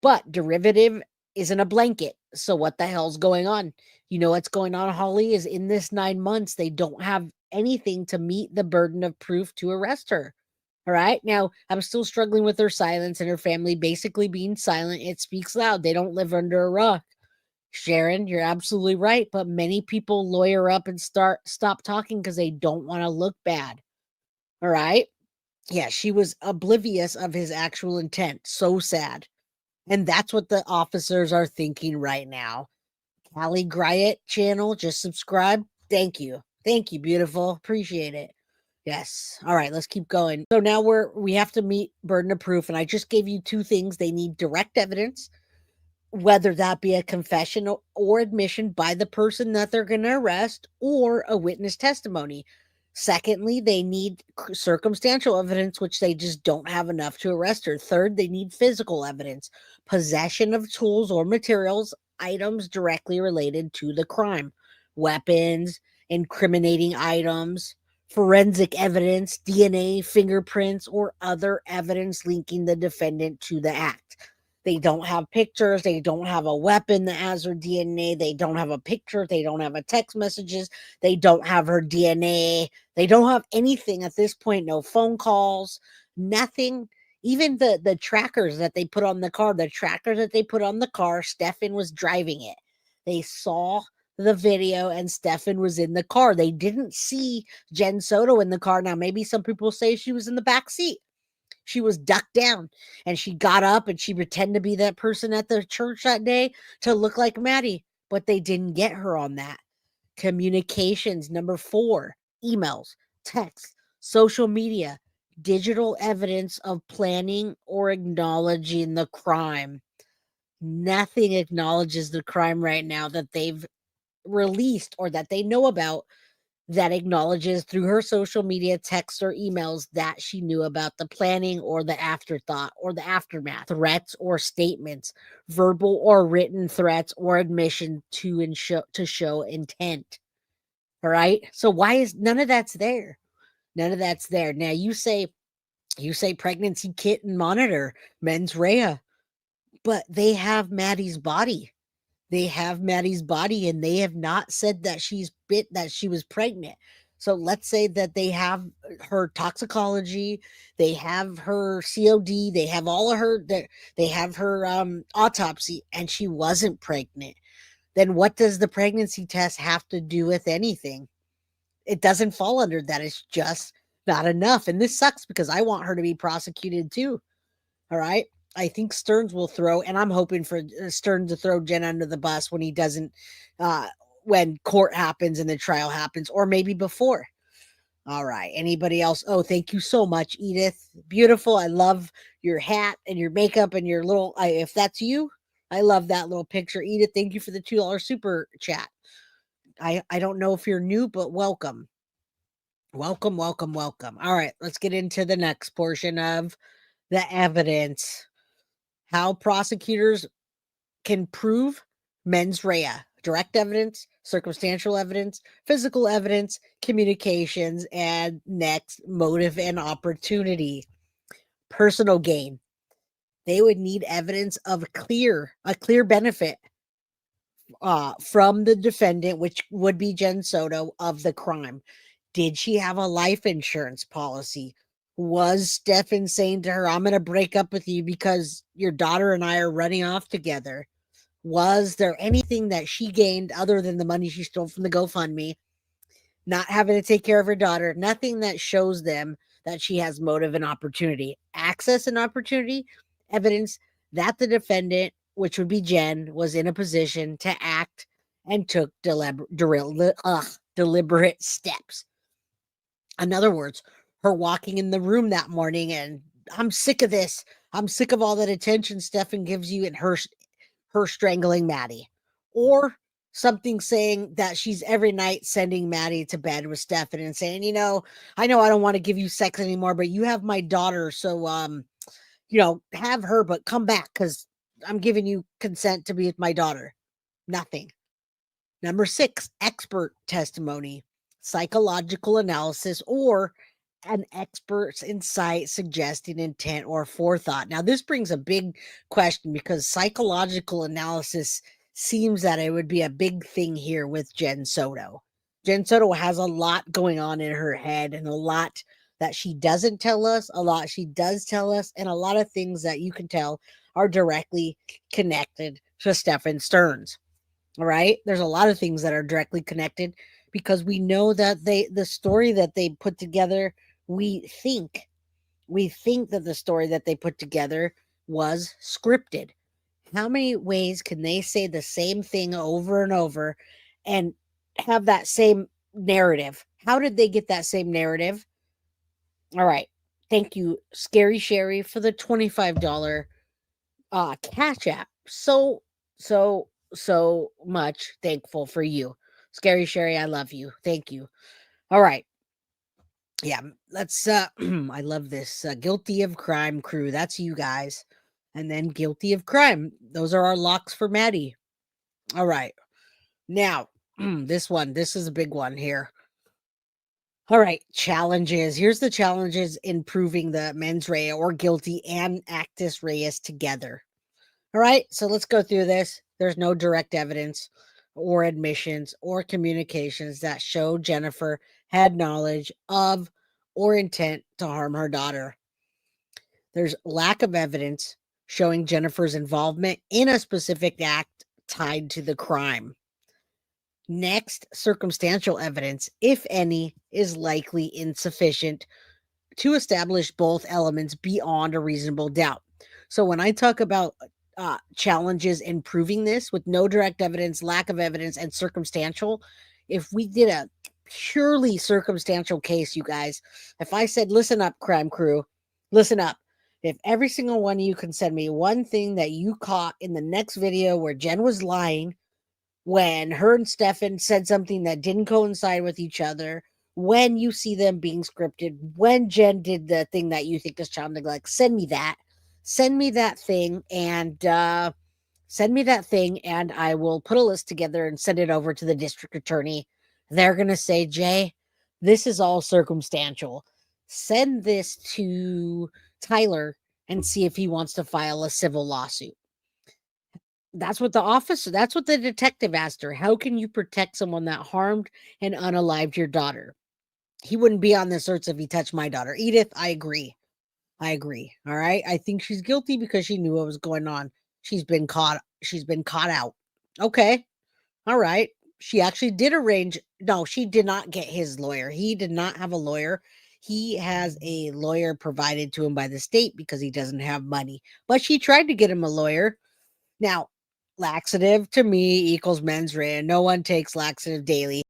But derivative isn't a blanket. So what the hell's going on? You know what's going on, Holly, is in this 9 months, they don't have anything to meet the burden of proof to arrest her. All right. Now, I'm still struggling with her silence and her family basically being silent. It speaks loud. They don't live under a rock. Sharon, you're absolutely right. But many people lawyer up and stop talking because they don't want to look bad. All right. Yeah, she was oblivious of his actual intent. So sad. And that's what the officers are thinking right now. Callie Griot channel, just subscribe. Thank you. Thank you, beautiful. Appreciate it. Yes. All right, let's keep going. So now we have to meet burden of proof, and I just gave you two things. They need direct evidence, whether that be a confession or admission by the person that they're going to arrest, or a witness testimony. Secondly, they need circumstantial evidence, which they just don't have enough to arrest her. Third, they need physical evidence, possession of tools or materials, items directly related to the crime, weapons, incriminating items, forensic evidence, DNA, fingerprints, or other evidence linking the defendant to the act. They don't have pictures. They don't have a weapon that has her DNA. They don't have a picture. They don't have a text messages. They don't have her DNA. They don't have anything at this point. No phone calls, nothing. Even the trackers that they put on the car, Stefan was driving it. They saw the video and Stefan was in the car. They didn't see Jenn SOTO in the car. Now, maybe some people say she was in the back seat. She was ducked down and she got up and she pretended to be that person at the church that day to look like Maddie, but they didn't get her on that. Communications, number 4, emails, text, social media, digital evidence of planning or acknowledging the crime. Nothing acknowledges the crime right now that they've released or that they know about that acknowledges through her social media, texts, or emails that she knew about the planning or the afterthought or the aftermath, threats or statements, verbal or written threats or admission to show intent. All right. So why is none of that's there? None of that's there. Now you say pregnancy kit and monitor, mens rea, but they have Maddie's body. They have Maddie's body and they have not said that that she was pregnant. So let's say that they have her toxicology, they have her COD, they have all of her they have her autopsy and she wasn't pregnant. Then what does the pregnancy test have to do with anything? It doesn't fall under that. It's just not enough. And this sucks because I want her to be prosecuted too. All right. I think Stearns will throw, and I'm hoping for Stearns to throw Jenn under the bus when he doesn't, when court happens and the trial happens, or maybe before. All right. Anybody else? Oh, thank you so much, Edith. Beautiful. I love your hat and your makeup and your little, if that's you, I love that little picture. Edith, thank you for the $2 super chat. I don't know if you're new, but welcome. Welcome, welcome, welcome. All right. Let's get into the next portion of the evidence. How prosecutors can prove mens rea, direct evidence, circumstantial evidence, physical evidence, communications, and next, motive and opportunity. Personal gain. They would need evidence of a clear benefit from the defendant, which would be Jenn SOTO, of the crime. Did she have a life insurance policy? Was Stefan saying to her, I'm going to break up with you because your daughter and I are running off together? Was there anything that she gained other than the money she stole from the GoFundMe, not having to take care of her daughter? Nothing that shows them that she has motive and opportunity. Access and opportunity, evidence that the defendant, which would be Jenn, was in a position to act and took deliberate steps. In other words, her walking in the room that morning and I'm sick of this. I'm sick of all that attention Stefan gives you, and her strangling Maddie. Or something saying that she's every night sending Maddie to bed with Stefan and saying, I know I don't want to give you sex anymore, but you have my daughter. So, have her, but come back because I'm giving you consent to be with my daughter. Nothing. Number 6, expert testimony, psychological analysis, or an expert's insight suggesting intent or forethought. Now, this brings a big question because psychological analysis seems that it would be a big thing here with Jenn SOTO. Jenn SOTO has a lot going on in her head and a lot that she doesn't tell us, a lot she does tell us, and a lot of things that you can tell are directly connected to Stefan Stearns. All right. There's a lot of things that are directly connected because we know that the story that they put together, we think, we think that the story that they put together was scripted. How many ways can they say the same thing over and over and have that same narrative? How did they get that same narrative? All right. Thank you, Scary Sherry, for the $25 Cash App. So much thankful for you. Scary Sherry, I love you. Thank you. All right. Yeah, let's I love this. Guilty of Crime crew. That's you guys. And then Guilty of Crime. Those are our locks for Maddie. All right. Now, this is a big one here. All right, challenges. Here's the challenges in proving the mens rea or guilty and actus reus together. All right, so let's go through this. There's no direct evidence or admissions or communications that show Jennifer had knowledge of or intent to harm her daughter. There's lack of evidence showing Jennifer's involvement in a specific act tied to the crime. Next, circumstantial evidence, if any, is likely insufficient to establish both elements beyond a reasonable doubt. So when I talk about challenges in proving this with no direct evidence, lack of evidence, and circumstantial, if we did a purely circumstantial case, you guys, if I said, listen up, crime crew, listen up. If every single one of you can send me one thing that you caught in the next video where Jenn was lying, when her and Stefan said something that didn't coincide with each other, when you see them being scripted, when Jenn did the thing that you think is child neglect, send me that. Send me that thing and I will put a list together and send it over to the district attorney. They're going to say, Jay, this is all circumstantial. Send this to Tyler and see if he wants to file a civil lawsuit. That's what that's what the detective asked her. How can you protect someone that harmed and unalived your daughter? He wouldn't be on this earth if he touched my daughter. Edith, I agree. I agree. All right. I think she's guilty because she knew what was going on. She's been caught. She's been caught out. Okay. All right. She actually did arrange. No, she did not get his lawyer. He did not have a lawyer. He has a lawyer provided to him by the state because he doesn't have money. But she tried to get him a lawyer. Now, laxative to me equals mens rea. No one takes laxative daily.